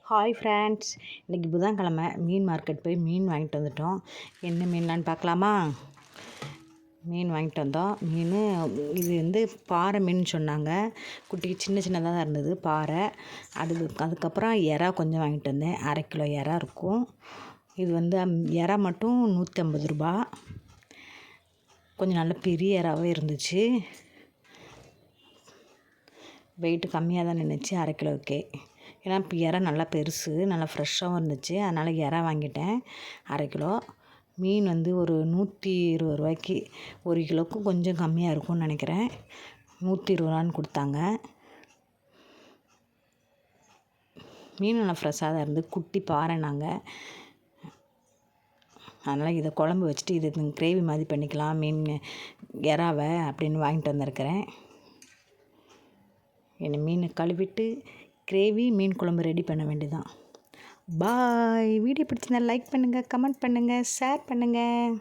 Hi friends, இன்றைக்கி புதன்கிழமை மீன் market போய் மீன் வாங்கிட்டு வந்துட்டோம். என்ன மீன்லான்னு பார்க்கலாமா? மீன் வாங்கிட்டு வந்தோம். இது வந்து பாறை மீன் சொன்னாங்க. குட்டி சின்னதாக தான் இருந்தது பாறை. அதுக்கப்புறம் எறா கொஞ்சம் வாங்கிட்டு வந்தேன். 1/2 கிலோ எறா இருக்கும். இது வந்து எறா மட்டும் 150 ரூபா. கொஞ்சம் நல்ல பெரிய எறாவே இருந்துச்சு. வெயிட்டு கம்மியாக தான் நின்றுச்சு 1/2 கிலோவுக்கே. ஏன்னா இப்போ எறா நல்லா பெருசு, நல்லா ஃப்ரெஷ்ஷாகவும் இருந்துச்சு. அதனால் எறா வாங்கிட்டேன் 1/2 கிலோ. மீன் வந்து ஒரு 120 ரூபாய்க்கு, 1 கிலோவுக்கும் கொஞ்சம் கம்மியாக இருக்கும்னு நினைக்கிறேன். 120 ரூபான்னு கொடுத்தாங்க. மீன் நல்லா ஃப்ரெஷ்ஷாக தான் இருந்து, குட்டி பாறை நாங்கள். அதனால் இதை குழம்பு வச்சுட்டு இது கிரேவி மாதிரி பண்ணிக்கலாம் மீன் எறாவை அப்படின்னு வாங்கிட்டு வந்திருக்கிறேன். என்னை மீனை கழுவிட்டு கிரேவி மீன் குழம்பு ரெடி பண்ண வேண்டியதான். பாய். வீடியோ பிடிச்சிருந்தா லைக் பண்ணுங்கள், கமெண்ட் பண்ணுங்கள், ஷேர் பண்ணுங்கள்.